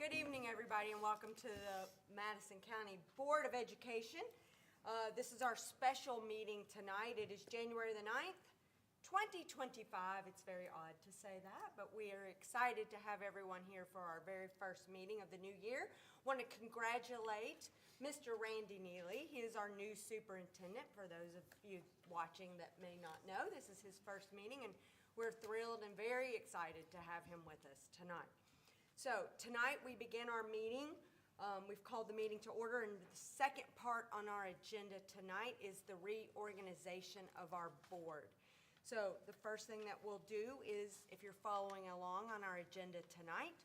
Good evening, everybody, and welcome to the Madison County Board of Education. This is our special meeting tonight. It is January the 9th, 2025. It's very odd to say that, but we are excited to have everyone here for our very first meeting of the new year. Want to congratulate Mr. Randy Neely. He is our new superintendent. For those of you watching that may not know, this is his first meeting, and we're thrilled and very excited to have him with us tonight. So tonight we begin our meeting. We've called the meeting to order, and the second part on our agenda tonight is the reorganization of our board. So the first thing that we'll do is, if you're following along on our agenda tonight,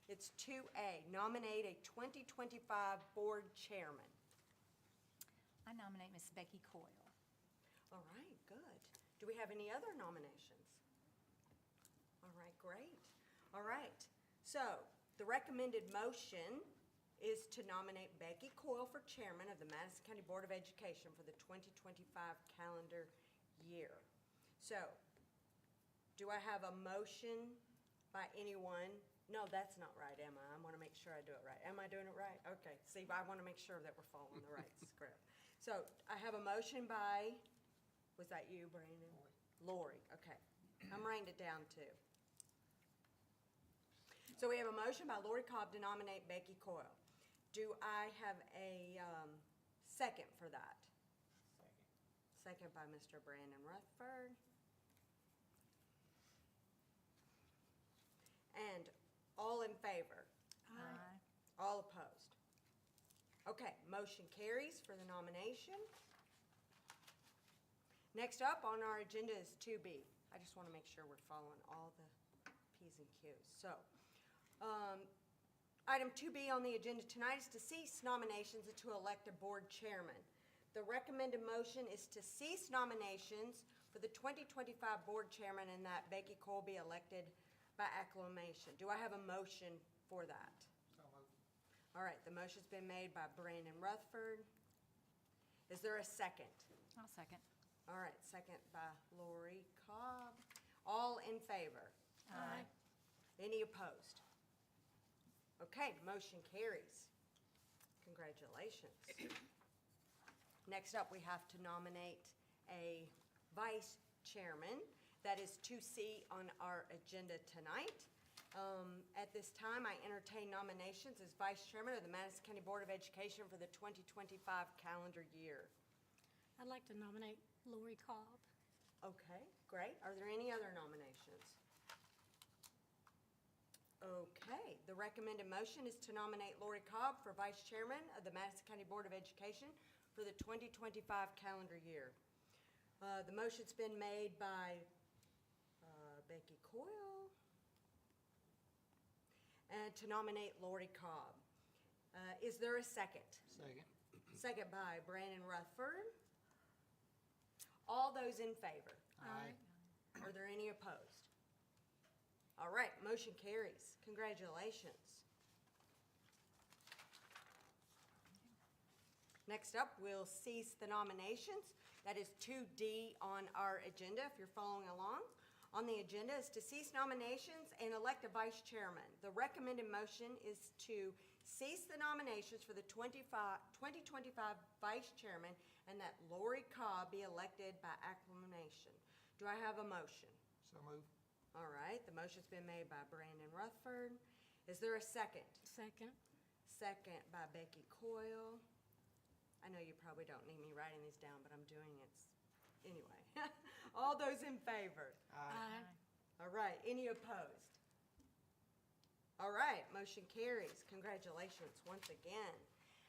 it's 2A, nominate a 2025 board chairman. I nominate Ms. Becky Coyle. All right, good. Do we have any other nominations? All right, great. All right. So, the recommended motion is to nominate Becky Coyle for chairman of the Madison County Board of Education for the 2025 calendar year. So, do I have a motion by anyone? No, that's not right, am I? I want to make sure I do it right. Am I doing it right? Okay. See, I want to make sure that we're following the right script. So, I have a motion by, was that you, Brandon? Lori. Okay. I'm writing it down too. So we have a motion by Lori Cobb to nominate Becky Coyle. Do I have a second for that? Second by Mr. Brandon Rutherford. And all in favor? Aye. All opposed? Okay, motion carries for the nomination. Next up on our agenda is 2B. I just want to make sure we're following all the P's and Q's. So, item 2B on the agenda tonight is to cease nominations and to elect a board chairman. The recommended motion is to cease nominations for the 2025 board chairman and that Becky Coyle be elected by acclamation. Do I have a motion for that? So moved. All right, the motion's been made by Brandon Rutherford. Is there a second? I'll second. All right, second by Lori Cobb. All in favor? Aye. Any opposed? Okay, motion carries. Congratulations. Next up, we have to nominate a vice chairman. That is 2C on our agenda tonight. At this time, I entertain nominations as vice chairman of the Madison County Board of Education for the 2025 calendar year. I'd like to nominate Lori Cobb. Okay, great. Are there any other nominations? Okay, the recommended motion is to nominate Lori Cobb for vice chairman of the Madison County Board of Education for the 2025 calendar year. The motion's been made by Becky Coyle and to nominate Lori Cobb. Is there a second? Second. Second by Brandon Rutherford. All those in favor? Aye. Are there any opposed? All right, motion carries. Congratulations. Next up, we'll cease the nominations. That is 2D on our agenda, if you're following along. On the agenda is to cease nominations and elect a vice chairman. The recommended motion is to cease the nominations for the 2025 vice chairman and that Lori Cobb be elected by acclamation. Do I have a motion? So moved. All right, the motion's been made by Brandon Rutherford. Is there a second? Second. Second by Becky Coyle. I know you probably don't need me writing these down, but I'm doing it anyway. All those in favor? Aye. All right, any opposed? All right, motion carries. Congratulations once again.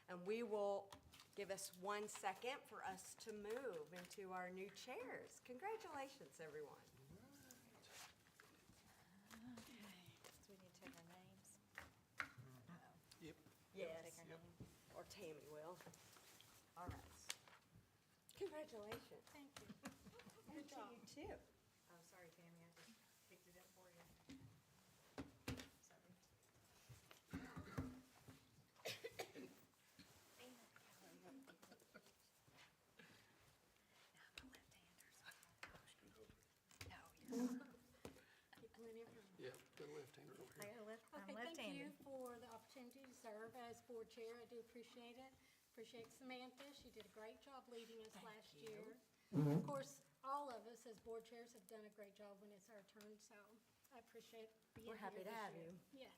And we will give us 1 second for us to move into our new chairs. Congratulations, everyone. Okay. Do we need to take our names? Yep. Yes, Take our name. or Tammy will. All right. Congratulations. Thank you. And to you too. Oh, sorry, Tammy, I just picked it up for you. Sorry. I'm a left-hander, so. No, you're not. Keep plenty of room. Yep, the left-hander over I here. got I'm Okay, left-handed. thank you for the opportunity board chair. I do appreciate it. Appreciate Samantha. She did a great job leading us last year. Of course, all of us as board chairs have done a great job when it's our turn, so I appreciate being here We're happy to this have year. you. Yeah.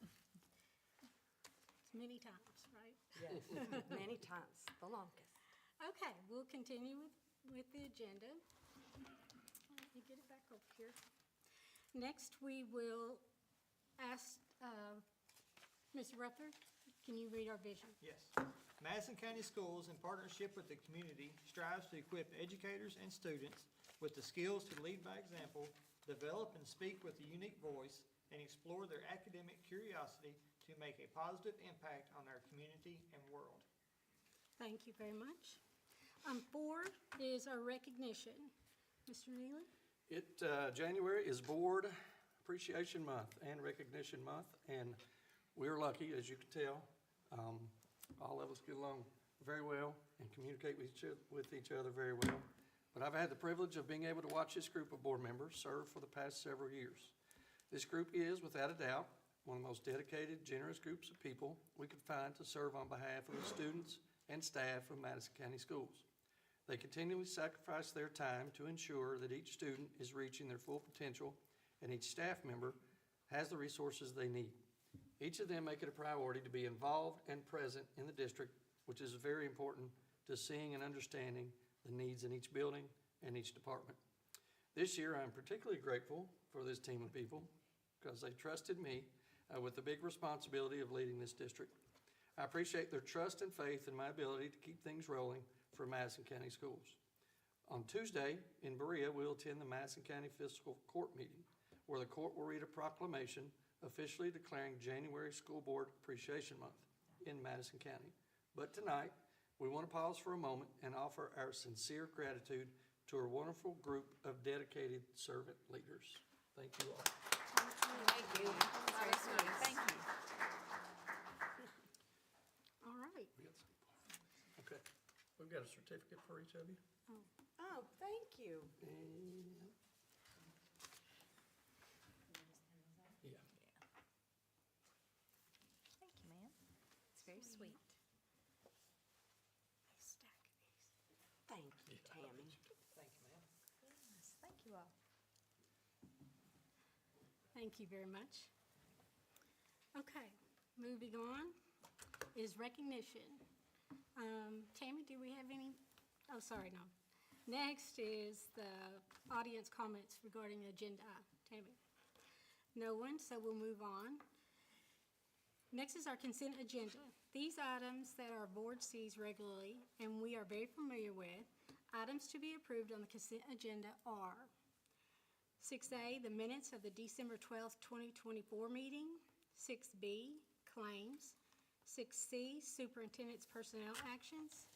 It's many times, right? Yes, many times, the longest. Okay, we'll continue with the agenda. Let me get it back over here. Next, we will ask, Ms. Rutherford, can you read our vision? Yes. Madison County Schools, in partnership with the community, strives to equip educators and students with the skills to lead by example, develop and speak with a unique voice, and explore their academic curiosity to make a positive impact on our community and world. Thank you very much. 4 is our recognition. Mr. Neely? January is Board Appreciation Month and Recognition Month, and we're lucky, as you can tell. All of us get along very well and communicate with each other very well. But I've had the privilege of being able to watch this group of board members serve for the past several years. This group is, without a doubt, one of the most dedicated, generous groups of people we could find to serve on behalf of the students and staff of Madison County Schools. They continually sacrifice their time to ensure that each student is reaching their full potential and each staff member has the resources they need. Each of them make it a priority to be involved and present in the district, which is very important to seeing and understanding the needs in each building and each department. This year, I'm particularly grateful for this team of people because they trusted me with the big responsibility of leading this district. I appreciate their trust and faith in my ability to keep things rolling for Madison County Schools. On Tuesday in Berea, we'll attend the Madison County Fiscal Court meeting, where the court will read a proclamation officially declaring January School Board Appreciation Month in Madison County. But tonight, we want to pause for a moment and offer our sincere gratitude to our wonderful group of dedicated servant leaders. Thank you all. Thank you. Very sweet. Thank you. All right. Okay, we've got a certificate for each of you. Oh, thank you. And, yeah. Thank you, ma'am. It's very sweet. Nice stack of these. Thank you, Tammy. Thank you, ma'am. Yes, thank you all. Thank you very much. Okay, moving on is recognition. Tammy, do we have any? Oh, sorry, no. Next is the audience comments regarding agenda. Tammy? No one, so we'll move on. Next is our consent agenda. These items that our board sees regularly and we are very familiar with, items to be approved on the consent agenda are 6A, the minutes of the December 12th, 2024 meeting. 6B, claims. 6C, superintendent's personnel actions.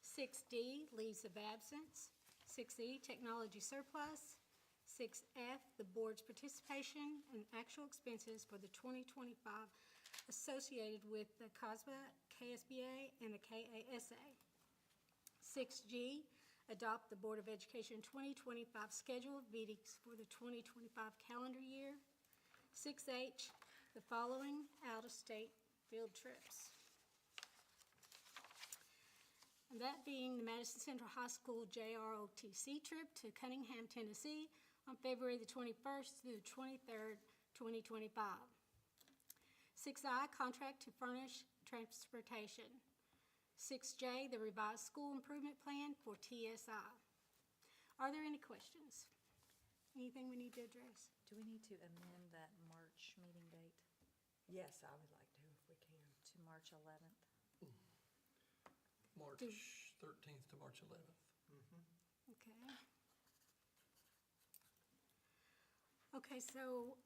6D, leaves of absence. 6E, technology surplus. 6F, the board's participation and actual expenses for the 2025 associated with the COSBA, KSBA, and the KASA. 6G, adopt the Board of Education 2025 schedule of meetings for the 2025 calendar year. 6H, the following out-of-state field trips. And that being the Madison Central High School JROTC trip to Cunningham, Tennessee on February the 21st through the 23rd, 2025. 6I, contract to furnish transportation. 6J, the revised school improvement plan for TSI. Are there any questions? Anything we need to address? Do we need to amend that March meeting date Yes, I would like to, if we can. to March 11th? March 13th to March 11th. Okay. Okay, so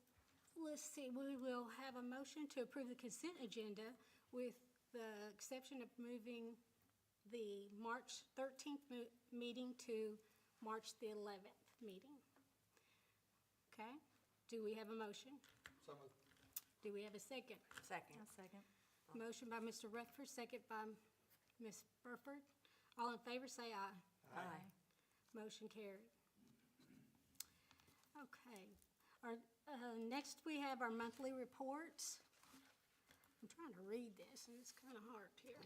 let's see, we will have a motion to approve the consent agenda with the exception of moving the March 13th meeting to March the 11th meeting. Okay, do we have a motion? So moved. Do we have a second? Second. I'll second. Motion by Mr. Rutherford, second by Ms. Burford. All in favor, say aye. Aye. Motion carried. Okay, our, next we have our monthly reports. I'm trying to read this, and it's kind of hard here.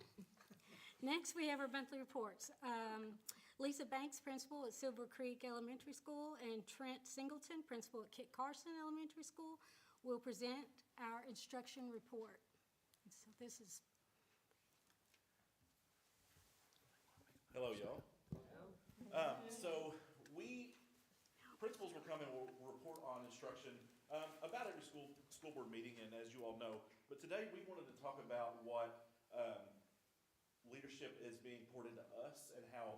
Next, we have our monthly reports. Lisa Banks, principal at Silver Creek Elementary School, and Trent Singleton, principal at Kit Carson Elementary School, will present our instruction report. And so this is, Hello, y'all. So principals will come and will report on instruction about every school board meeting, and as you all know. But today, we wanted to talk about what leadership is being poured into us and how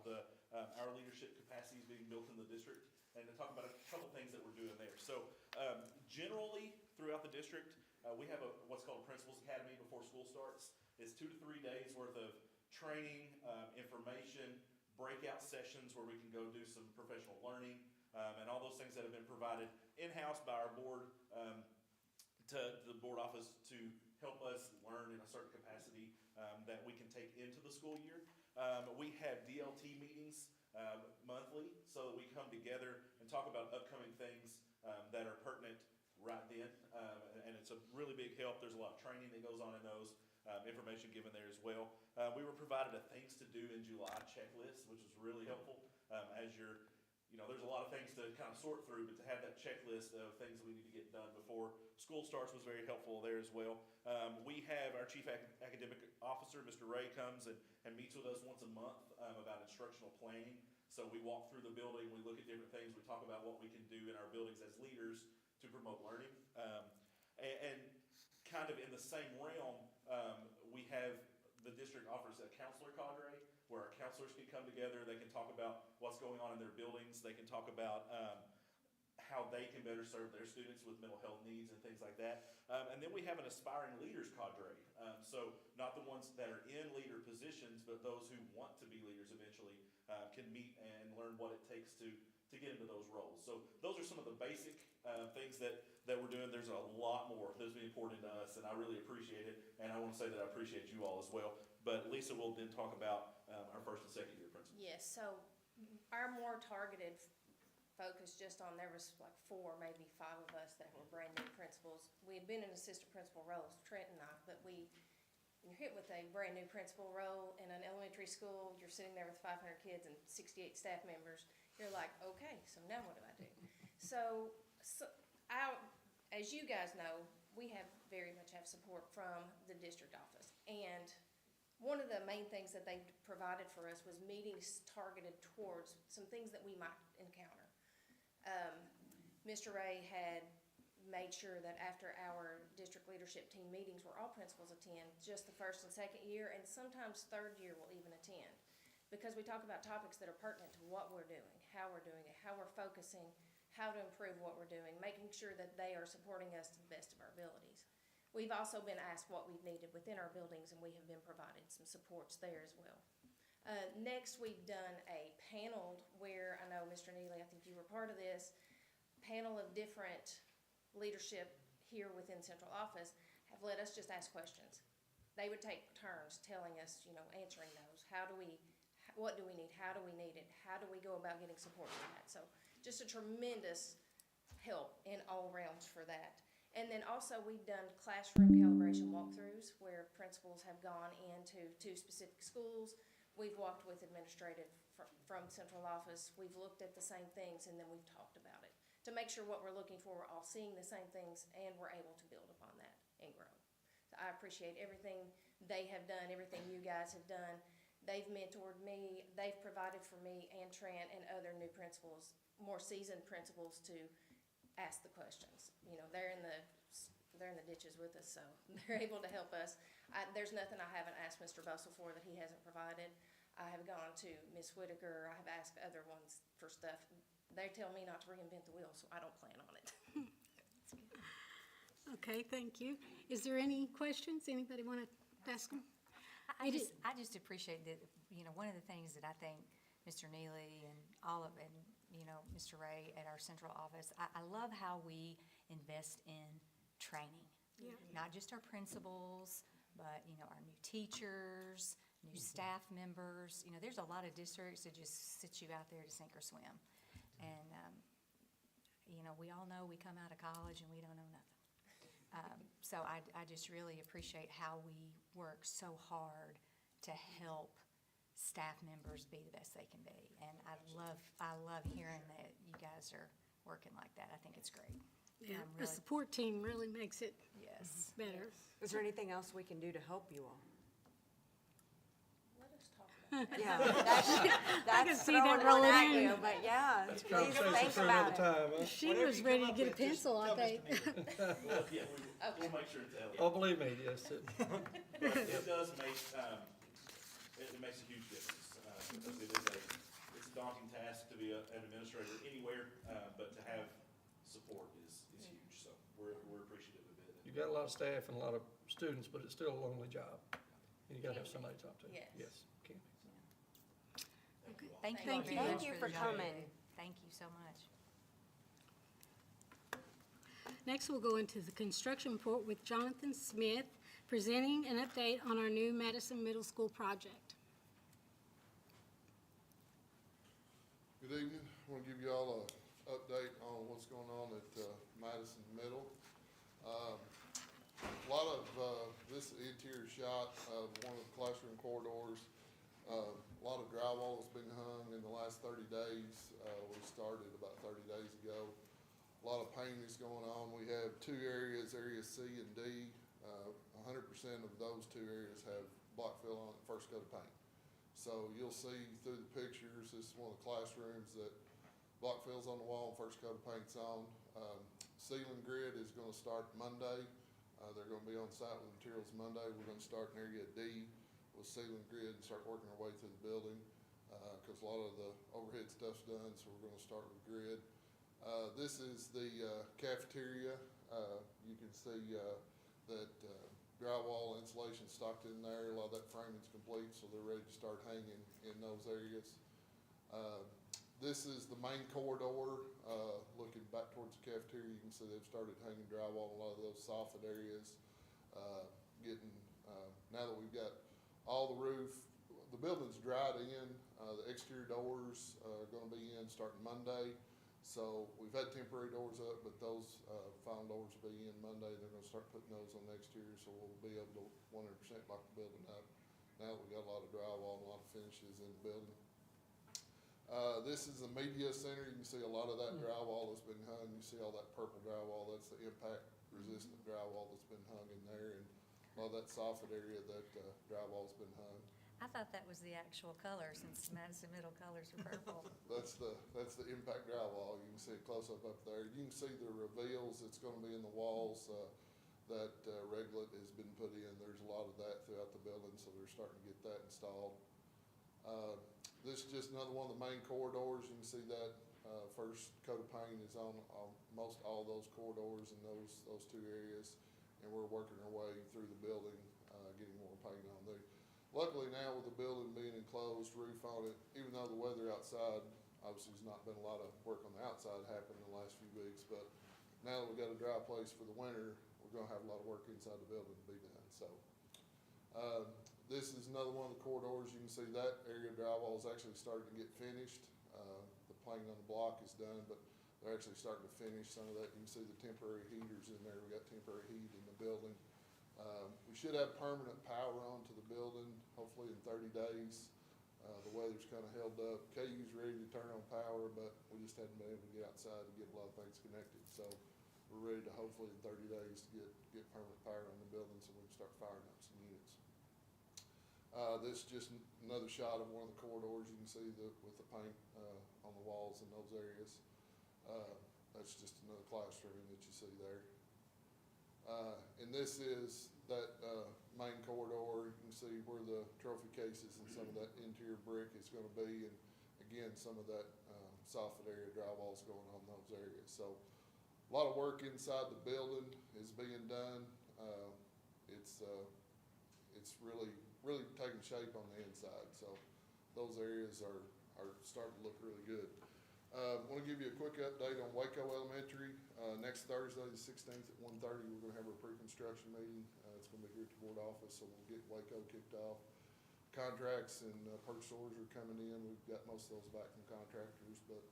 our leadership capacity is being built in the district, and to talk about a couple things that we're doing there. So generally, throughout the district, we have what's called a Principals Academy before school starts. It's 2 to 3 days worth of training, information, breakout sessions where we can go do some professional learning, and all those things that have been provided in-house by our board to the board office to help us learn in a certain capacity that we can take into the school year. We have DLT meetings monthly so that we come together and talk about upcoming things that are pertinent right then, and it's a really big help. There's a lot of training that goes on in those, information given there as well. We were provided a things to do in July checklist, which was really helpful as there's a lot of things to kind of sort through, but to have that checklist of things that we need to get done before school starts was very helpful there as well. We have our chief academic officer, Mr. Ray, comes and meets with us once a month about instructional planning. So we walk through the building, we look at different things, we talk about what we can do in our buildings as leaders to promote learning. And kind of in the same realm, we have the district offers a counselor cadre where our counselors can come together. They can talk about what's going on in their buildings. They can talk about how they can better serve their students with mental health needs and things like that. And then we have an aspiring leaders cadre. So not the ones that are in leader positions, but those who want to be leaders eventually can meet and learn what it takes to get into those roles. So those are some of the basic things that we're doing. There's a lot more that's being poured into us, and I really appreciate it. And I want to say that I appreciate you all as well. But Lisa will then talk about our first and second year principals. Yes, so our more targeted focus just on, there was like 4, maybe 5 of us that were brand new principals. We had been in assistant principal roles, Trent and I, but when you're hit with a brand new principal role in an elementary school, you're sitting there with 500 kids and 68 staff members, you're like, okay, so now what do I do? So as you guys know, we very much have support from the district office. And one of the main things that they provided for us was meetings targeted towards some things that we might encounter. Mr. Ray had made sure that after our district leadership team meetings, where all principals attend, just the first and second year, and sometimes third year will even attend, because we talk about topics that are pertinent to what we're doing, how we're doing it, how we're focusing, how to improve what we're doing, making sure that they are supporting us to the best of our abilities. We've also been asked what we've needed within our buildings, and we have been provided some supports there as well. Next, we've done a panel where, I know Mr. Neely, I think you were part of this, panel of different leadership here within central office have let us just ask questions. They would take turns telling us, answering those. What do we need? How do we need it? How do we go about getting support for that? So just a tremendous help in all realms for that. And then also we've done classroom calibration walkthroughs where principals have gone into 2 specific schools. We've walked with administrative from central office. We've looked at the same things, and then we've talked about it to make sure what we're looking for, we're all seeing the same things, and we're able to build upon that and grow. So I appreciate everything they have done, everything you guys have done. They've mentored me. They've provided for me and Trent and other new principals, more seasoned principals, to ask the questions. They're in the ditches with us, so they're able to help us. There's nothing I haven't asked Mr. Bussell for that he hasn't provided. I have gone to Ms. Whitaker. I have asked other ones for stuff. They tell me not to reinvent the wheel, so I don't plan on it. okay, thank you. Is there any questions? Anybody want to ask them? I just appreciate that, one of the things that I think Mr. Neely and Mr. Ray at our central office, I love how we invest in training. Yeah. Not just our principals, but, our new teachers, new staff members. There's a lot of districts that just sit you out there to sink or swim. And, we all know we come out of college and we don't know nothing. So I just really appreciate how we work so hard to help staff members be the best they can be. And I love hearing that you guys are working like that. I think it's great. Yeah, I'm the really- support team really makes it Yes. better. Is there anything else we can do to help you all? Let us talk about that. Yeah, that's see throwing that one rolling at in. you, but yeah, please Conversation think for about another it. time, huh? She Whatever was you ready come to up get a with, just pencil, I tell Mr. think. Neal. Well, yeah, we'll make sure to tell you. Oh, believe me, yes. But it does make, it makes a huge difference, because it's a daunting task to be an administrator anywhere, but to have support is huge, so we're appreciative of it. You've got a lot of staff and a lot of students, but it's still a lonely job. And you gotta have somebody to talk to. Yes. Yes, can be. Thank you Thank very you. much Thank you for for the job you coming. do. Thank you so much. Next, we'll go into the construction report with Jonathan Smith, presenting an update on our new Madison Middle School project. Good evening. I want to give you all a update on what's going on at Madison Middle. A lot of this interior shot of one of the classroom corridors. A lot of drywall has been hung in the last 30 days. We started about 30 days ago. A lot of painting is going on. We have two areas, Area C and D. 100% of those two areas have block fill on it, first coat of paint. So you'll see through the pictures, this is one of the classrooms that block fills on the wall and first coat of paint's on. Ceiling grid is gonna start Monday. They're gonna be on site with materials Monday. We're gonna start in area D with ceiling grid and start working our way through the building. Cause a lot of the overhead stuff's done, so we're gonna start with grid. This is the cafeteria. You can see that drywall insulation stocked in there. A lot of that framing's complete, so they're ready to start hanging in those areas. This is the main corridor, looking back towards the cafeteria. You can see they've started hanging drywall in a lot of those soffit areas. Now that we've got all the roof, the building's dried in, the exterior doors are gonna be in starting Monday. So we've had temporary doors up, but those final doors will be in Monday. They're gonna start putting those on the exterior, so we'll be able to 100% lock the building up. Now that we've got a lot of drywall and a lot of finishes in the building. This is the media center. You can see a lot of that drywall that's been hung. You see all that purple drywall, that's the impact resistant drywall that's been hung in there. And a lot of that soffit area, that drywall's been hung. I thought that was the actual color, since Madison Middle colors are purple. That's the impact drywall. You can see it close up there. You can see the reveals that's gonna be in the walls. That reglet has been put in. There's a lot of that throughout the building, so they're starting to get that installed. This is just another one of the main corridors. You can see that first coat of paint is on most all those corridors in those two areas, and we're working our way through the building, getting more paint on there. Luckily now, with the building being enclosed, roof on it, even though the weather outside, obviously there's not been a lot of work on the outside happening in the last few weeks, but now that we've got a dry place for the winter, we're gonna have a lot of work inside the building to be done, so. This is another one of the corridors. You can see that area of drywall is actually starting to get finished. The planking on the block is done, but they're actually starting to finish some of that. You can see the temporary heaters in there. We got temporary heat in the building. We should have permanent power onto the building, hopefully in 30 days. The weather's kind of held up. KU's ready to turn on power, but we just hadn't been able to get outside to get a lot of things connected. So we're ready to hopefully in 30 days to get permanent power on the building so we can start firing up some units. This is just another shot of one of the corridors. You can see with the paint on the walls in those areas. That's just another classroom that you see there. And this is that main corridor. You can see where the trophy cases and some of that interior brick is going to be. And again, some of that soffit area drywall is going on in those areas. So a lot of work inside the building is being done. It's really taking shape on the inside. So those areas are starting to look really good. I want to give you a quick update on Waco Elementary. Next Thursday, the 16th at 1:30, we're going to have our pre-construction meeting. It's going to be here at the board office, so we'll get Waco kicked off. Contracts and purchase orders are coming in. We've got most of those back from contractors, but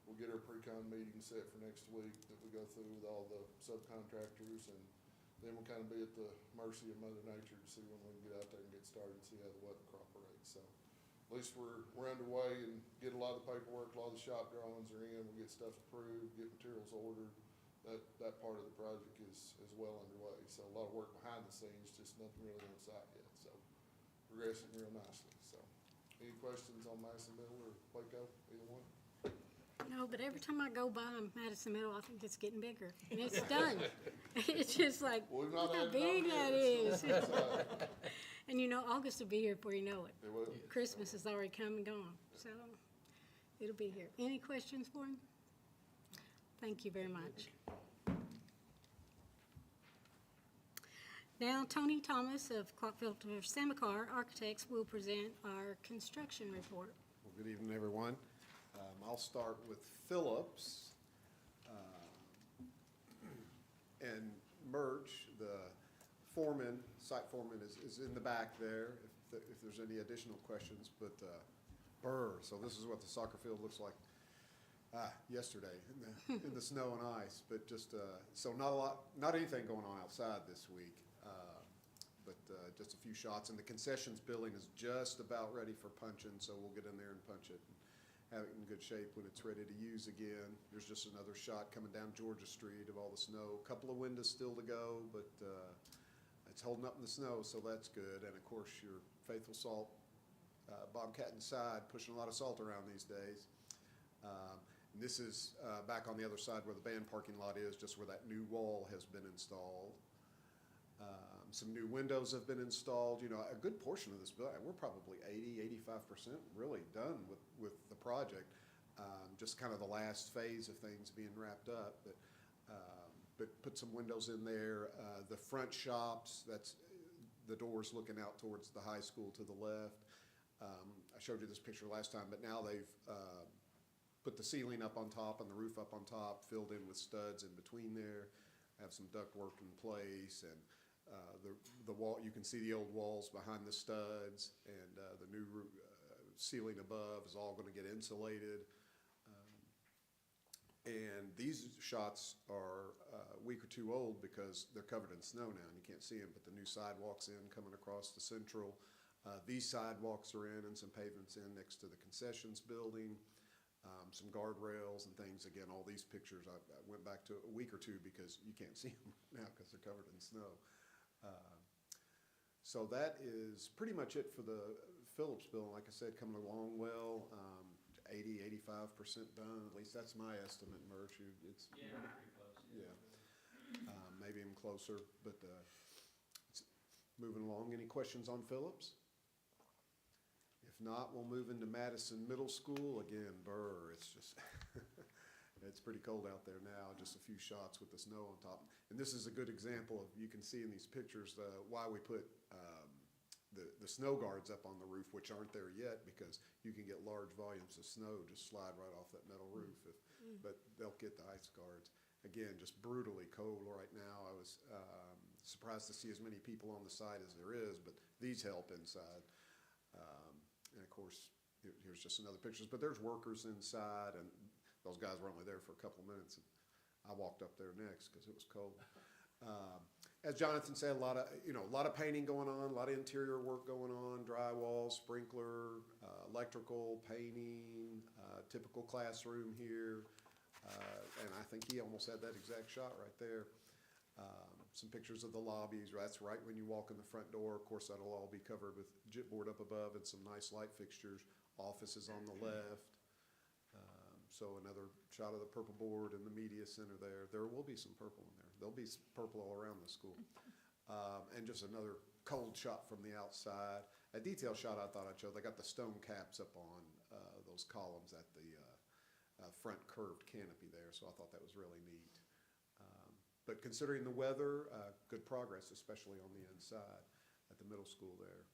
we'll get our pre-con meeting set for next week that we go through with all the subcontractors and then we'll kind of be at the mercy of Mother Nature to see when we can get out there and get started, and see how the weather cooperates. So at least we're underway and get a lot of the paperwork, a lot of the shop drawings are in, we'll get stuff approved, get materials ordered. That part of the project is well underway. So a lot of work behind the scenes, just nothing really on site yet. So progressing real nicely. So any questions on Madison Middle or Waco, either one? No, but every time I go by Madison Middle, I think it's getting bigger, and it's done. It's just like, Well, we've look not how added on big yet. that is. It's, And you know, August will be here before you know it. it will. Christmas is already come and gone, so it'll be here. Any questions for him? Thank you very much. Now, Tony Thomas of Clock Filter Samacar Architects will present our construction report. Well, good evening, everyone. I'll start with Phillips. And Merch, the foreman, site foreman is in the back there if there's any additional questions. But Burr, so this is what the soccer field looks like yesterday in the snow and ice. But just, so not anything going on outside this week. But just a few shots. And the concessions building is just about ready for punching, so we'll get in there and punch it and have it in good shape when it's ready to use again. There's just another shot coming down Georgia Street of all the snow. A couple of windows still to go, but it's holding up in the snow, so that's good. And of course, your faithful salt, Bobcat inside, pushing a lot of salt around these days. And this is back on the other side where the band parking lot is, just where that new wall has been installed. Some new windows have been installed. You know, a good portion of this building, we're probably 85% really done with the project. Just kind of the last phase of things being wrapped up, but put some windows in there. The front shops, that's the doors looking out towards the high school to the left. I showed you this picture last time, but now they've put the ceiling up on top and the roof up on top, filled in with studs in between there, have some ductwork in place, and the wall, you can see the old walls behind the studs, and the new ceiling above is all going to get insulated. And these shots are a week or two old because they're covered in snow now and you can't see them, but the new sidewalks in coming across the central. These sidewalks are in and some pavements in next to the concessions building. Some guardrails and things. Again, all these pictures, I went back to a week or two because you can't see them now because they're covered in snow. So that is pretty much it for the Phillips building. Like I said, coming along well, 85% done. At least that's my estimate, Merch. It's pretty close. Yeah, maybe even closer, but it's moving along. Any questions on Phillips? If not, we'll move into Madison Middle School. Again, Burr, it's just, it's pretty cold out there now, just a few shots with the snow on top. And this is a good example of, you can see in these pictures, why we put the snow guards up on the roof, which aren't there yet, because you can get large volumes of snow just slide right off that metal roof. But they'll get the ice guards. Again, just brutally cold right now. I was surprised to see as many people on the site as there is, but these help inside. And of course, here's just another pictures, but there's workers inside, and those guys were only there for a couple minutes. And I walked up there next because it was cold. As Jonathan said, a lot of painting going on, a lot of interior work going on, drywall, sprinkler, electrical, painting, typical classroom here. And I think he almost had that exact shot right there. Some pictures of the lobbies. That's right when you walk in the front door. Of course, that'll all be covered with gypboard up above and some nice light fixtures. Offices on the left. So another shot of the purple board in the media center there. There will be some purple in there. There'll be purple all around the school. And just another cold shot from the outside. A detail shot I thought I'd show. They got the stone caps up on those columns at the front curved canopy there. So I thought that was really neat. But considering the weather, good progress, especially on the inside at the middle school there.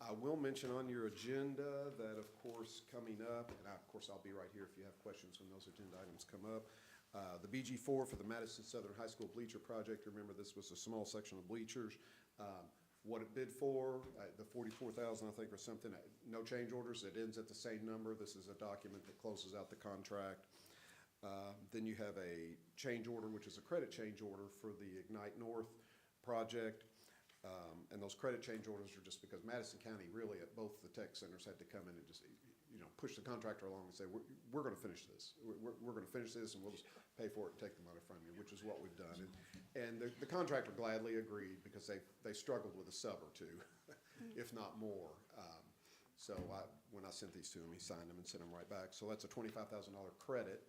I will mention on your agenda that, of course, coming up, and of course I'll be right here if you have questions when those agenda items come up, the BG4 for the Madison Southern High School Bleacher Project. Remember, this was a small section of bleachers. What it bid for, the $44,000 I think or something, no change orders. It ends at the same number. This is a document that closes out the contract. Then you have a change order, which is a credit change order for the Ignite North project. And those credit change orders are just because Madison County really at both the tech centers had to come in and just, push the contractor along and say, we're gonna finish this. We're gonna finish this and we'll just pay for it and take the money from you, which is what we've done. And the contractor gladly agreed because they struggled with a sub or two, if not more. So when I sent these to him, he signed them and sent them right back. So that's a $25,000 credit.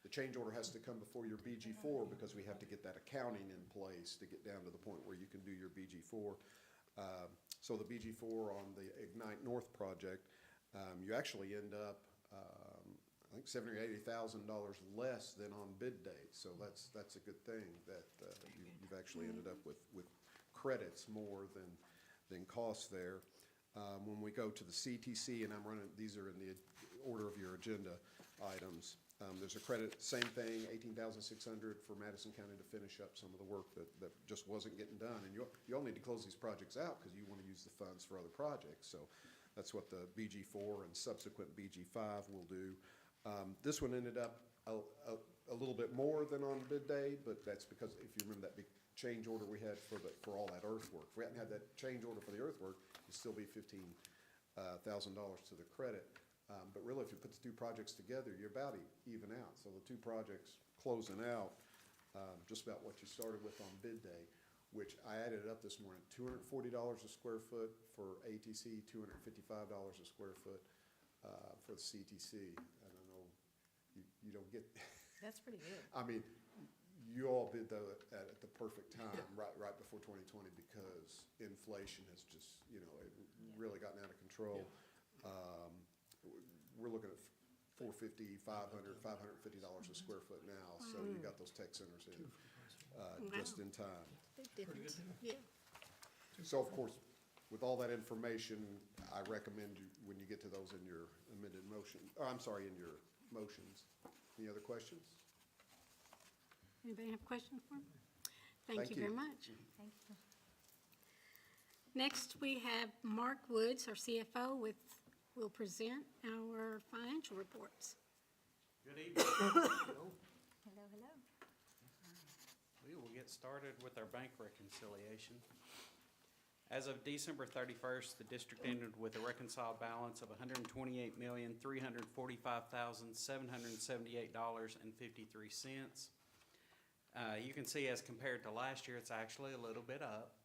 The change order has to come before your BG4 because we have to get that accounting in place to get down to the point where you can do your BG4. So the BG4 on the Ignite North project, you actually end up, I think $70,000 or $80,000 less than on bid date. So that's a good thing that you've actually ended up with credits more than costs there. When we go to the CTC, and these are in the order of your agenda items. There's a credit, same thing, $18,600 for Madison County to finish up some of the work that just wasn't getting done. And you all need to close these projects out because you want to use the funds for other projects. So that's what the BG4 and subsequent BG5 will do. This one ended up a little bit more than on bid day, but that's because if you remember that big change order we had for all that earthwork. If we hadn't had that change order for the earthwork, it'd still be $15,000 to the credit. But really, if you put the two projects together, you're about even out. So the two projects closing out, just about what you started with on bid day, which I added it up this morning, $240 a square foot for ATC, $255 a square foot for the CTC. And I know you don't get. That's pretty good. I mean, you all bid though at the perfect time, right before 2020, because inflation has just, it really gotten out of control. We're looking at $450, $500, $550 a square foot now, so you got those tech centers in just in time. Big difference. Yeah. So of course, with all that information, I recommend you, when you get to those in your amended motion, in your motions. Any other questions? Anybody have questions for me? Thank you very much. Thank you. Next, we have Mark Woods, our CFO, will present our financial reports. Good evening. Hello, hello. We will get started with our bank reconciliation. As of December 31st, the district ended with a reconciled balance of $128,345,778.53. You can see as compared to last year, it's actually a little bit up.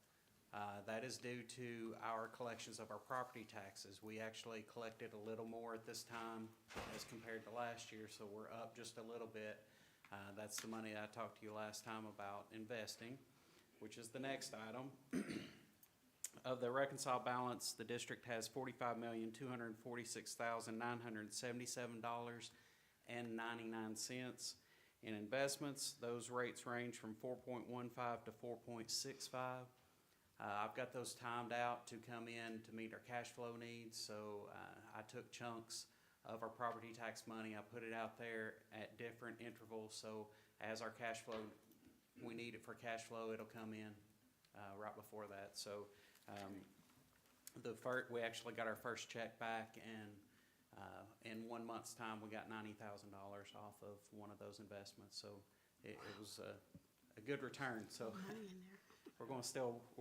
That is due to our collections of our property taxes. We actually collected a little more at this time as compared to last year, so we're up just a little bit. That's the money I talked to you last time about investing, which is the next item. Of the reconciled balance, the district has $45,246,977.99. In investments, those rates range from 4.15 to 4.65. I've got those timed out to come in to meet our cash flow needs, so I took chunks of our property tax money. I put it out there at different intervals, so as our cash flow, we need it for cash flow, it'll come in right before that. So we actually got our first check back, and in 1 month's time, we got $90,000 off of one of those investments. So it was a good return. So Money in there. we're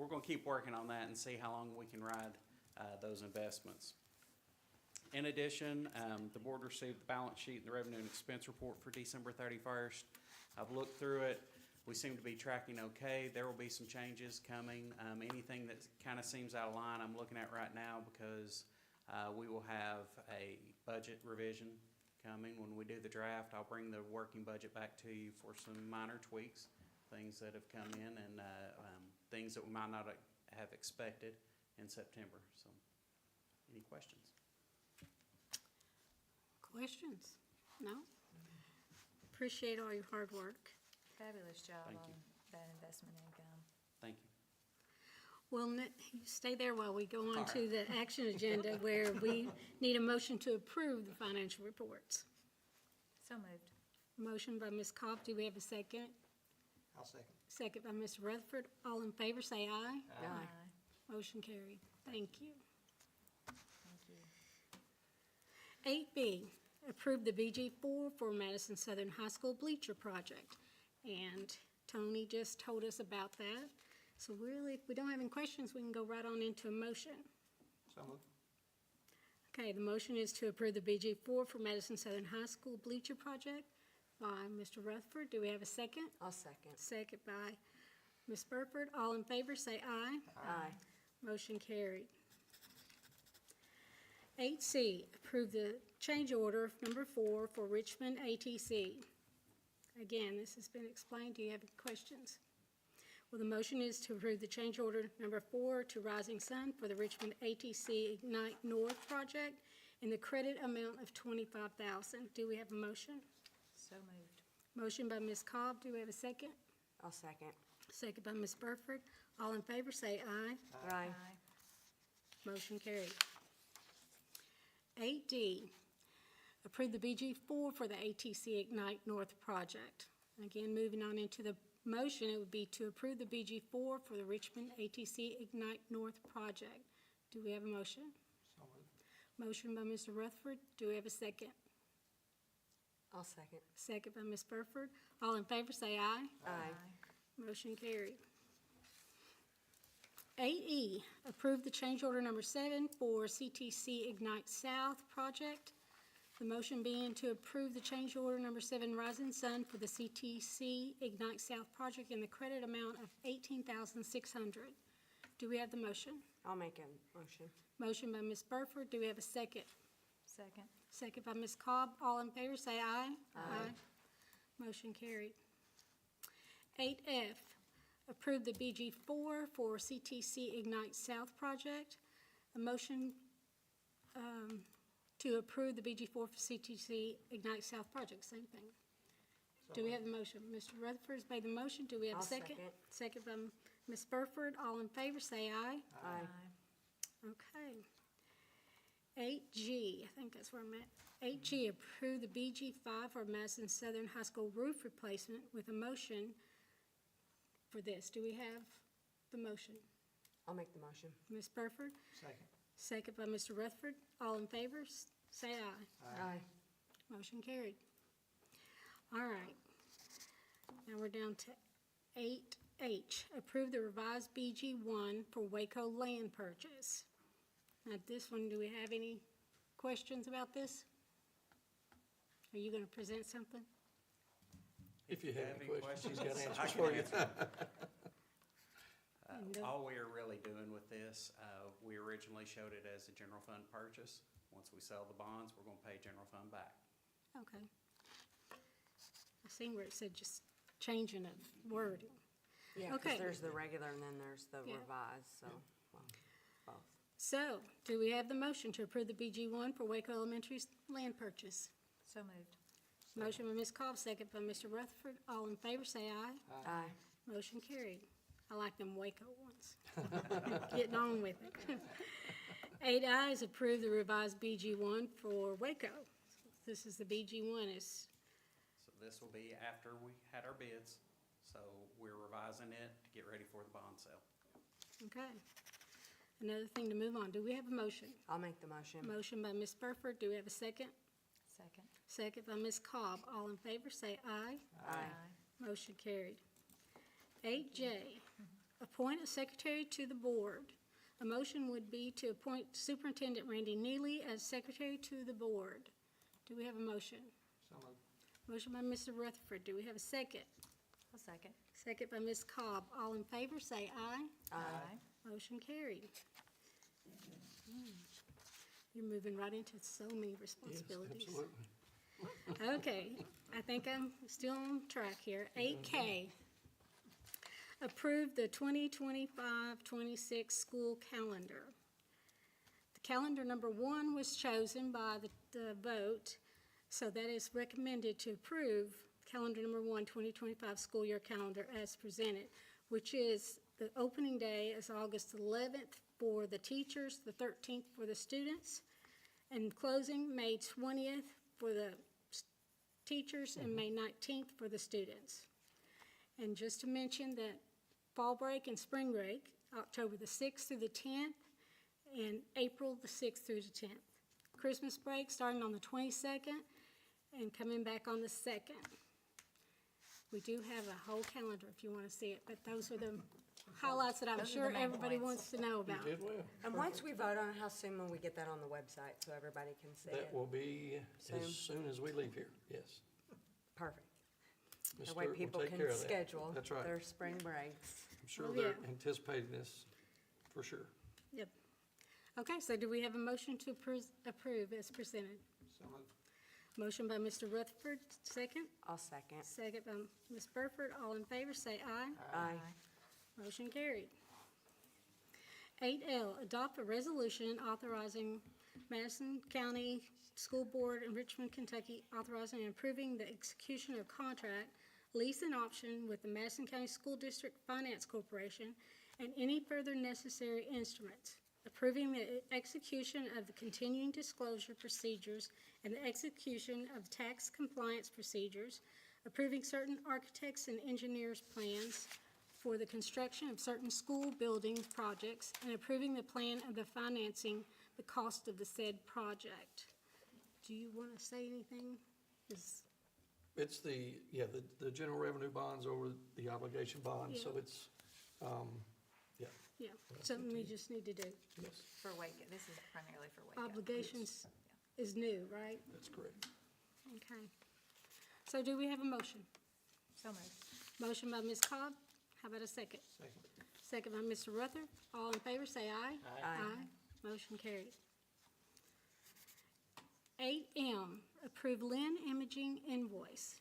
going to keep working on that and see how long we can ride those investments. In addition, the board received the balance sheet and the revenue and expense report for December 31st. I've looked through it. We seem to be tracking okay. There will be some changes coming. Anything that kind of seems out of line, I'm looking at right now, because we will have a budget revision coming. When we do the draft, I'll bring the working budget back to you for some minor tweaks, things that have come in, and things that we might not have expected in September. So, any questions? Questions? No? Appreciate all your hard work. Fabulous job Thank on you. that investment income. Thank you. Well, stay there while we go on to the action agenda where we need a motion to approve the financial reports. So moved. Motion by Ms. Kopp. Do we have a second? I'll second. Second by Mr. Rutherford. All in favor, say aye. Aye. Motion carried. Thank you. Thank you. 8B, approve the BG4 for Madison Southern High School bleacher project. And Tony just told us about that. So really, if we don't have any questions, we can go right on into a motion. So moved. Okay, the motion is to approve the BG4 for Madison Southern High School bleacher project by Mr. Rutherford. Do we have a second? I'll second. Second by Ms. Burford. All in favor, say aye. Aye. Motion carried. 8C, approve the change order number 4 for Richmond ATC. Again, this has been explained. Do you have any questions? Well, the motion is to approve the change order number 4 to Rising Sun for the Richmond ATC Ignite North project in the credit amount of $25,000. Do we have a motion? So moved. Motion by Ms. Cobb. Do we have a second? I'll second. Second by Ms. Burford. All in favor, say aye. Aye. Motion carried. 8D, approve the BG4 for the ATC Ignite North project. Again, moving on into the motion, it would be to approve the BG4 for the Richmond ATC Ignite North project. Do we have a motion? So moved. Motion by Mr. Rutherford. Do we have a second? I'll second. Second by Ms. Burford. All in favor, say aye. Aye. Motion carried. 8E, approve the change order number 7 for CTC Ignite South project. The motion being to approve the change order number 7 Rising Sun for the CTC Ignite South project in the credit amount of $18,600. Do we have the motion? I'll make a motion. Motion by Ms. Burford. Do we have a second? Second. Second by Ms. Cobb. All in favor, say aye. Aye. Motion carried. 8F, approve the BG4 for CTC Ignite South project. A motion to approve the BG4 for CTC Ignite South project, same thing. Do we have the motion? Mr. Rutherford's made the motion. Do we have a I'll second? second. Second by Ms. Burford. All in favor, say aye. Aye. Okay. 8G, I think that's where I'm at. 8G, approve the BG5 for Madison Southern High School roof replacement with a motion for this. Do we have the motion? I'll make the motion. Ms. Burford, Second. second by Mr. Rutherford. All in favor, say aye. Aye. Motion carried. All right. Now we're down to 8H, approve the revised BG1 for Waco land purchase. Now this one, do we have any questions about this? Are you going to present something? If you have any questions, he's got I answers can for you. answer. No. All we are really doing with this, we originally showed it as a general fund purchase. Once we sell the bonds, we're gonna pay general fund back. Okay. I seen where it said just changing of wording. Yeah, Okay. because there's the regular and then there's the Yeah. revised, so, well, both. So, do we have the motion to approve the BG1 for Waco Elementary's land purchase? So moved. Motion by Ms. Cobb, second by Mr. Rutherford. All in favor, say aye. Aye. Motion carried. I like them Waco ones. Getting on with it. 8 ayes approve the revised BG1 for Waco. This is the BG1 is, So this will be after we had our bids, so we're revising it to get ready for the bond sale. okay. Another thing to move on. Do we have a motion? I'll make the motion. Motion by Ms. Burford. Do we have a second? Second. Second by Ms. Cobb. All in favor, say aye. Aye. Motion carried. 8J, appoint a secretary to the board. A motion would be to appoint Superintendent Randy Neely as secretary to the board. Do we have a motion? So moved. Motion by Mr. Rutherford. Do we have a second? A second. Second by Ms. Cobb. All in favor, say aye. Aye. Motion carried. You're moving right into so many Yes, responsibilities. absolutely. Okay, I think I'm still on track here. 8K, approve the 2025-26 school calendar. The calendar number 1 was chosen by the vote, so that is recommended to approve calendar number 1, 2025 school year calendar as presented, which is the opening day is August 11th for the teachers, the 13th for the students, and closing May 20th for the teachers and May 19th for the students. And just to mention that fall break and spring break, October the 6th through the 10th, and April the 6th through the 10th. Christmas break, starting on the 22nd and coming back on the 2nd. We do have a whole calendar if you want to see it, but those are the highlights that I'm Those are the sure main everybody points. wants to know about. You did well. And once we vote on it, how soon will we get that on the website so everybody can see it? That will be as Soon. soon as we leave here, yes. Perfect. Ms. That way Stewart will people take can care of that. schedule That's right. their spring breaks. I'm sure Oh, they're yeah. anticipating this, for sure. Yep. Okay, so do we have a motion to approve as presented? Motion by Mr. Rutherford, second. I'll second. Second by Ms. Burford. All in favor, say aye. Aye. Motion carried. 8L, adopt a resolution authorizing Madison County School Board in Richmond, Kentucky, authorizing and approving the execution of contract, lease and option with the Madison County School District Finance Corporation and any further necessary instruments, approving the execution of the continuing disclosure procedures and the execution of tax compliance procedures, approving certain architects and engineers' plans for the construction of certain school building projects, and approving the plan of the financing the cost of the said project. Do you want to say anything? It's the general revenue bonds over the obligation bonds, so Yeah. it's, Yeah, something we just need to do. yes, For Wake, this is primarily for Wake. Obligations is new, right? that's correct. Okay. So do we have a motion? So moved. Motion by Ms. Cobb. How about a second? Second. Second by Mr. Rutherford. All in favor, say aye. Aye. Motion carried. 8M, approve Lynn Imaging invoice.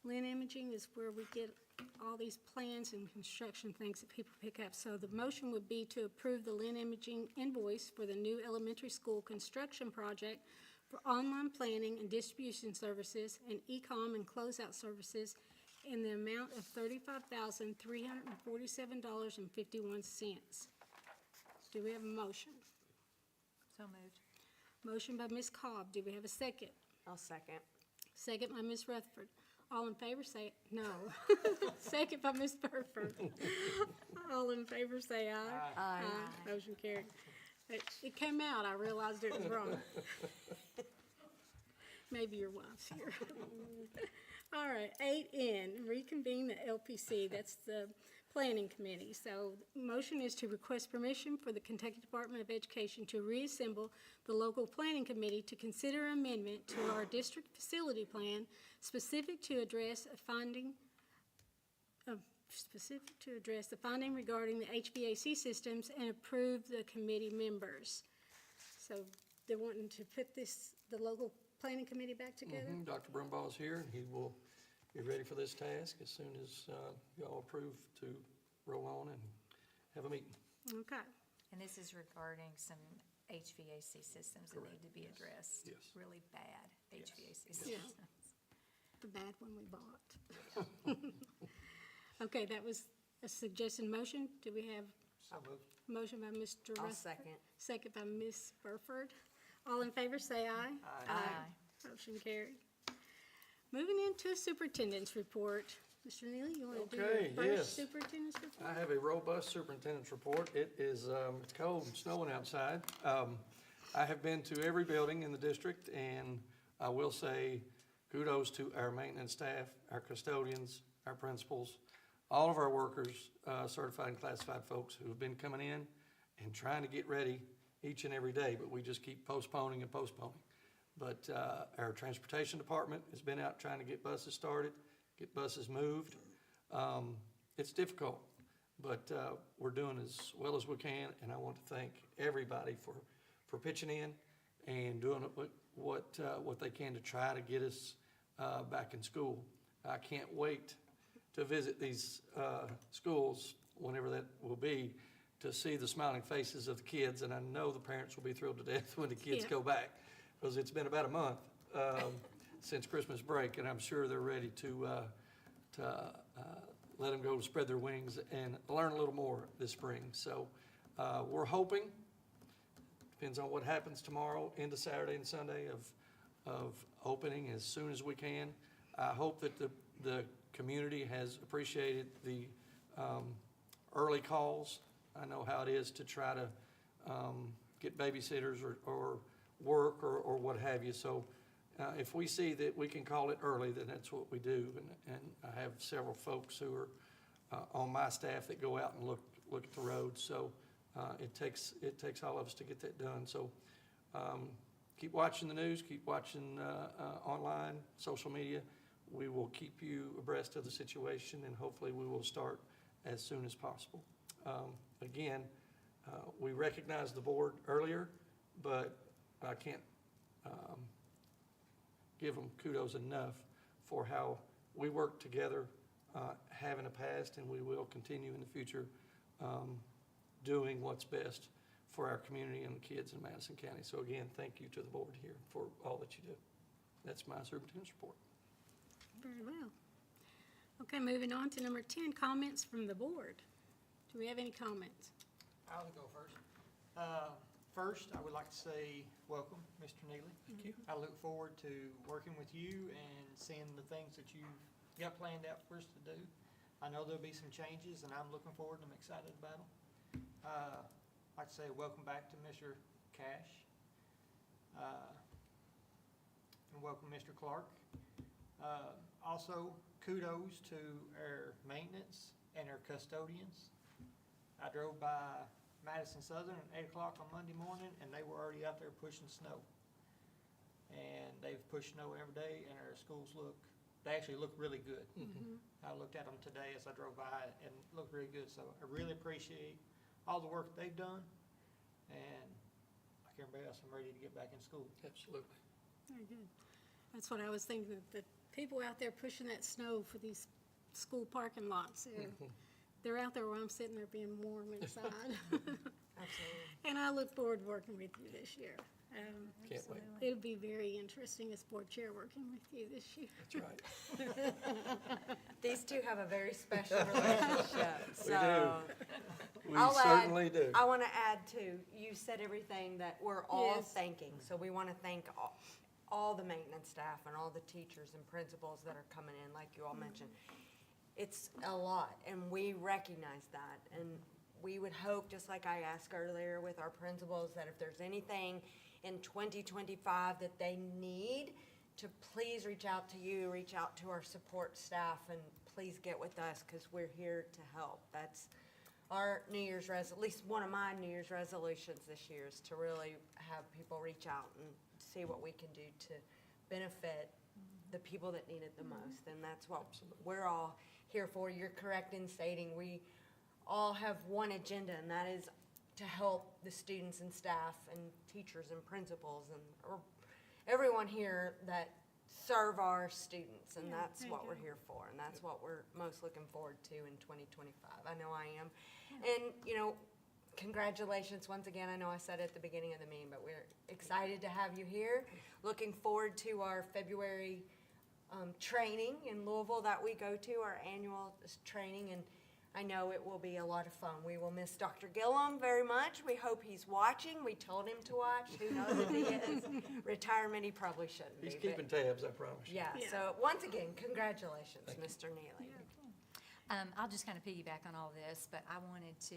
Lynn Imaging is where we get all these plans and construction things that people pick up. So the motion would be to approve the Lynn Imaging invoice for the new elementary school construction project for online planning and distribution services and e-com and closeout services in the amount of $35,347.51. Do we have a motion? So moved. Motion by Ms. Cobb. Do we have a second? I'll second. Second by Ms. Rutherford. All in favor, say no. Second by Ms. Burford. All in favor, say aye. Aye. Motion carried. It came out, I realized it was wrong. Maybe your wife's here. All right, 8N, reconvene the LPC, that's the planning committee. So motion is to request permission for the Kentucky Department of Education to reassemble the local planning committee to consider amendment to our district facility plan specific to address the finding regarding the HVAC systems and approve the committee members. So they're wanting to put the local planning committee back together? Dr. Brumbaugh is here, and he will be ready for this task as soon as y'all approve to roll on and have a meeting. Okay. And this is regarding some HVAC systems that need to be addressed. Yes. Really bad HVAC Yeah. systems. The bad one we bought. Okay, that was a suggested motion. Do we have motion by Mr. I'll Rutherford? second. Second by Ms. Burford. All in favor, say aye. Aye. Motion carried. Moving into superintendent's report. Mr. Neely, you want to do Okay, your yes. first superintendent's report? I have a robust superintendent's report. It is, it's cold and snowing outside. I have been to every building in the district, and I will say kudos to our maintenance staff, our custodians, our principals, all of our workers, certified and classified folks who have been coming in and trying to get ready each and every day, but we just keep postponing and postponing. But our transportation department has been out trying to get buses started, get buses moved. It's difficult, but we're doing as well as we can, and I want to thank everybody for pitching in and doing what they can to try to get us back in school. I can't wait to visit these schools, whenever that will be, to see the smiling faces of the kids, and I know the parents will be thrilled to death when the kids Yeah. go back, because it's been about a month since Christmas break, and I'm sure they're ready to let them go spread their wings and learn a little more this spring. So we're hoping, depends on what happens tomorrow into Saturday and Sunday, of opening as soon as we can. I hope that the community has appreciated the early calls. I know how it is to try to get babysitters or work or what have you. So if we see that we can call it early, then that's what we do. And I have several folks who are on my staff that go out and look at the roads. So it takes all of us to get that done. So keep watching the news, keep watching online, social media. We will keep you abreast of the situation, and hopefully we will start as soon as possible. Again, we recognized the board earlier, but I can't give them kudos enough for how we work together, have in the past, and we will continue in the future doing what's best for our community and the kids in Madison County. So again, thank you to the board here for all that you do. That's my superintendent's report. Very well. Okay, moving on to number 10, comments from the board. Do we have any comments? I'll go first. First, I would like to say welcome, Mr. Neely. Thank you. I look forward to working with you and seeing the things that you've got planned out for us to do. I know there'll be some changes, and I'm looking forward and I'm excited about them. I'd like to say welcome back to Mr. Cash. And welcome Mr. Clark. Also, kudos to our maintenance and our custodians. I drove by Madison Southern at 8 o'clock on Monday morning, and they were already out there pushing snow. And they've pushed snow every day, and our schools they actually look really good. I looked at them today as I drove by and looked really good. So I really appreciate all the work they've done. And like everybody else, I'm ready to get back in school. Absolutely. Very good. That's what I was thinking, that the people out there pushing that snow for these school parking lots, they're out there while I'm sitting there being warm inside. Absolutely. And I look forward to working with you this year. Can't wait. It'll be very interesting as board chair working with you this year. That's right. These two have a very special relationship. We So do. We I'll certainly add, do. I want to add too, you said everything that we're all Yes. thanking. So we want to thank all the maintenance staff and all the teachers and principals that are coming in, like you all mentioned. It's a lot, and we recognize that. And we would hope, just like I asked earlier with our principals, that if there's anything in 2025 that they need, to please reach out to you, reach out to our support staff, and please get with us, because we're here to help. That's our New Year's at least one of my New Year's resolutions this year, is to really have people reach out and see what we can do to benefit the people that need it the most. And that's what we're all here for. You're correct in stating we all have one agenda, and that is to help the students and staff and teachers and principals and everyone here that serve our students. And Yeah, that's very what we're good. here for, and that's what we're most looking forward to in 2025. I know I am. And, congratulations once again. I know I said it at the beginning of the meeting, but we're excited to have you here. Looking forward to our February training in Louisville that we go to, our annual training, and I know it will be a lot of fun. We will miss Dr. Gillum very much. We hope he's watching. We told him to watch. Who knows if he is. Retirement, he probably shouldn't be. He's but- keeping tabs, I promise you. Yeah, Yeah. so once again, congratulations, Mr. Neely. I'll just kind of piggyback on all this, but I wanted to,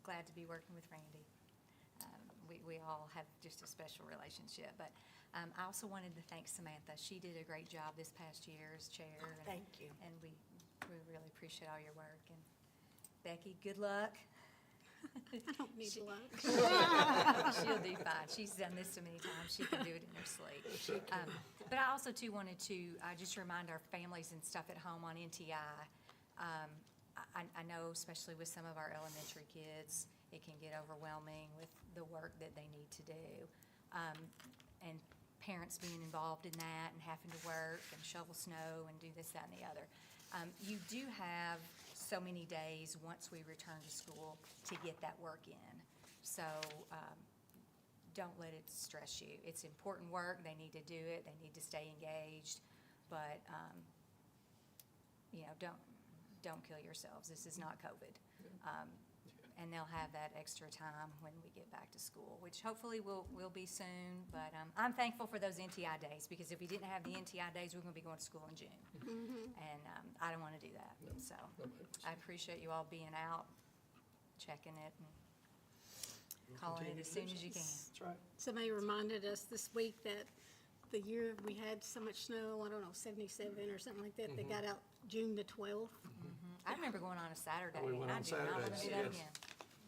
glad to be working with Randy. We all have just a special relationship, but I also wanted to thank Samantha. She did a great job this past year as chair. and- Thank you. And we really appreciate all your work. And Becky, good luck. I don't need luck. She'll do fine. She's done this so many times, she can do it in her sleep. But I also too wanted to just remind our families and stuff at home on NTI. I know especially with some of our elementary kids, it can get overwhelming with the work that they need to do. And parents being involved in that and having to work and shovel snow and do this, that, and the other. You do have so many days once we return to school to get that work in. So don't let it stress you. It's important work. They need to do it. They need to stay engaged. But, don't kill yourselves. This is not COVID. And they'll have that extra time when we get back to school, which hopefully will be soon. But I'm thankful for those NTI days, because if we didn't have the NTI days, we're going to be going to school in June. And I don't want to do that. So I appreciate you all being out, checking it. Calling it as soon as you can. That's right. Somebody reminded us this week that the year we had so much snow, I don't know, 77 or something like that, they got out June the 12th. I remember going on a Saturday, We went and I on did not want to Saturdays, do that yes. again.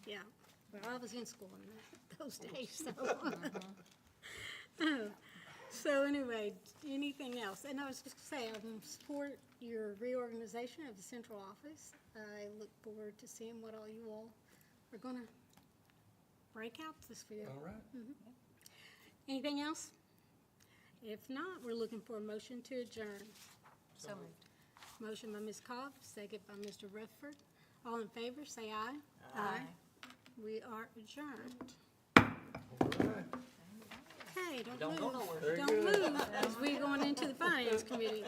Yeah, well, I was in school in those days, so. So anyway, anything else? And I was just gonna say, I support your reorganization of the central office. I look forward to seeing what all you all are gonna break out this year. All right. Anything else? If not, we're looking for a motion to adjourn. So moved. Motion by Ms. Cobb, second by Mr. Rutherford. All in favor, say aye. Aye. We are adjourned. All right. Okay, Don't go don't nowhere. move. Very Don't good. move, as we're going into the finance committee.